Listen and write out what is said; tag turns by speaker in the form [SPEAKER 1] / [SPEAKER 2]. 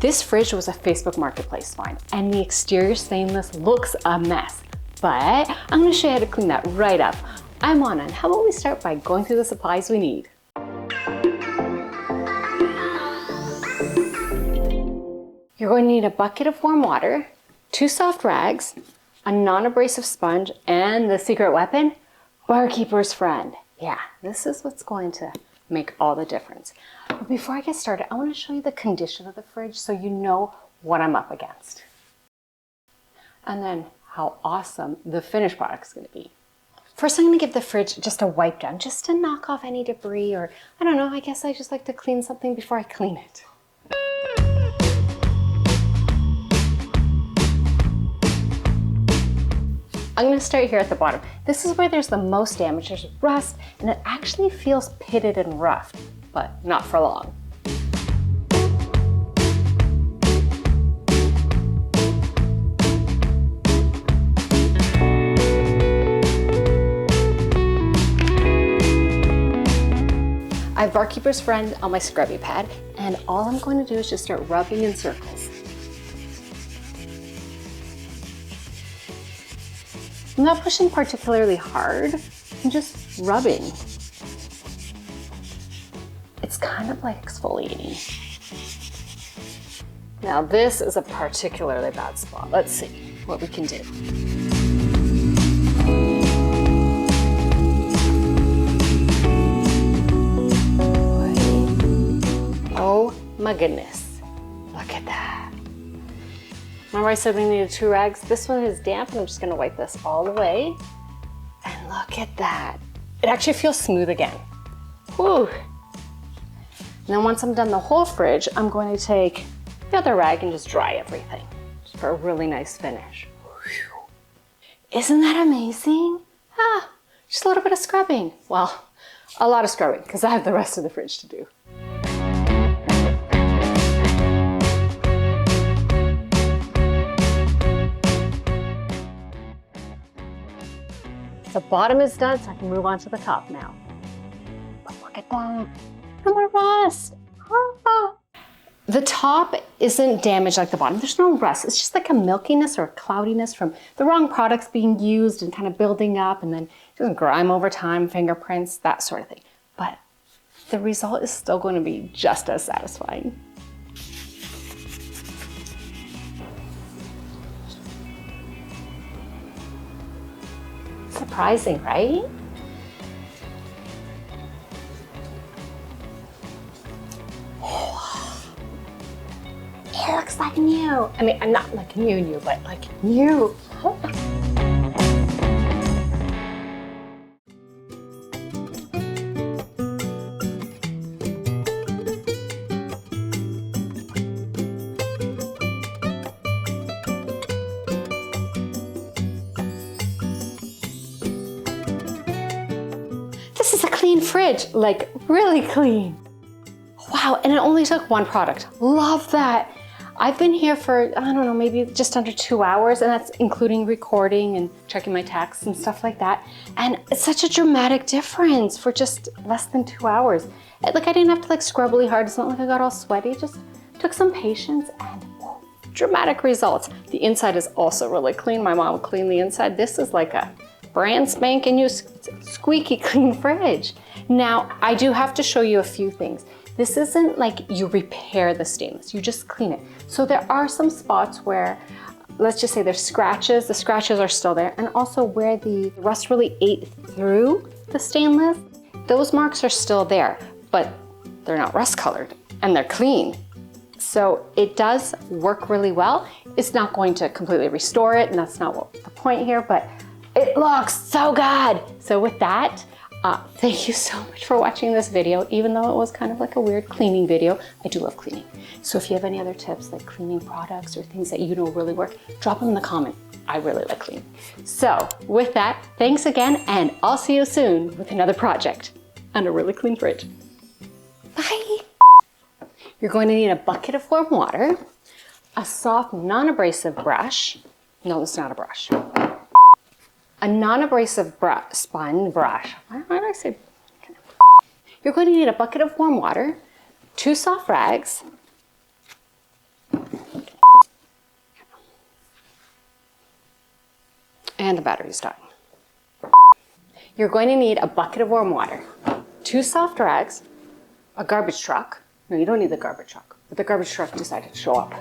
[SPEAKER 1] This fridge was a Facebook Marketplace find, and the exterior stainless looks a mess, but I'm gonna show you how to clean that right up. I'm on, and how about we start by going through the supplies we need. You're going to need a bucket of warm water, 2 soft rags, a non-abrasive sponge, and the secret weapon, Barkeeper's Friend. Yeah, this is what's going to make all the difference. But before I get started, I want to show you the condition of the fridge so you know what I'm up against. And then how awesome the finished product is going to be. First, I'm going to give the fridge just a wipe down, just to knock off any debris, or I don't know, I guess I just like to clean something before I clean it. I'm going to start here at the bottom. This is where there's the most damage. There's rust, and it actually feels pitted and rough, but not for long. I have Barkeeper's Friend on my scrubby pad, and all I'm going to do is just start rubbing in circles. I'm not pushing particularly hard, I'm just rubbing. It's kind of like exfoliating. Now this is a particularly bad spot. Let's see what we can do. Oh my goodness, look at that. Remember I said we needed 2 rags? This one is damp, and I'm just gonna wipe this all away. And look at that. It actually feels smooth again. Whew. And then once I'm done the whole fridge, I'm going to take the other rag and just dry everything, just for a really nice finish. Whew. Isn't that amazing? Ah, just a little bit of scrubbing. Well, a lot of scrubbing, because I have the rest of the fridge to do. The bottom is done, so I can move on to the top now. But look at that, no more rust. Ah. The top isn't damaged like the bottom. There's no rust. It's just like a milkiness or a cloudiness from the wrong products being used and kind of building up, and then it doesn't grime over time, fingerprints, that sort of thing. But the result is still going to be just as satisfying. Surprising, right? Oh, it looks like new. I mean, I'm not like new, but like new. This is a clean fridge, like really clean. Wow, and it only took 1 product. Love that. I've been here for, I don't know, maybe just under 2 hours, and that's including recording and checking my texts and stuff like that. And it's such a dramatic difference for just less than 2 hours. Like I didn't have to like scrub really hard. It's not like I got all sweaty. It just took some patience and dramatic results. The inside is also really clean. My mom cleaned the inside. This is like a brand spanking new squeaky clean fridge. Now, I do have to show you a few things. This isn't like you repair the stainless, you just clean it. So there are some spots where, let's just say there's scratches, the scratches are still there, and also where the rust really ate through the stainless, those marks are still there, but they're not rust colored and they're clean. So it does work really well. It's not going to completely restore it, and that's not what the point here, but it looks so good. So with that, thank you so much for watching this video. Even though it was kind of like a weird cleaning video, I do love cleaning. So if you have any other tips, like cleaning products or things that you know really work, drop them in the comment. I really like cleaning. So with that, thanks again, and I'll see you soon with another project and a really clean fridge. Bye. You're going to need a bucket of warm water, a soft non-abrasive brush. No, it's not a brush. A non-abrasive spun brush. Why did I say? Okay. You're going to need a bucket of warm water, 2 soft rags, and the battery's dying. You're going to need a bucket of warm water, 2 soft rags, a garbage truck. No, you don't need the garbage truck, but the garbage truck decided to show up.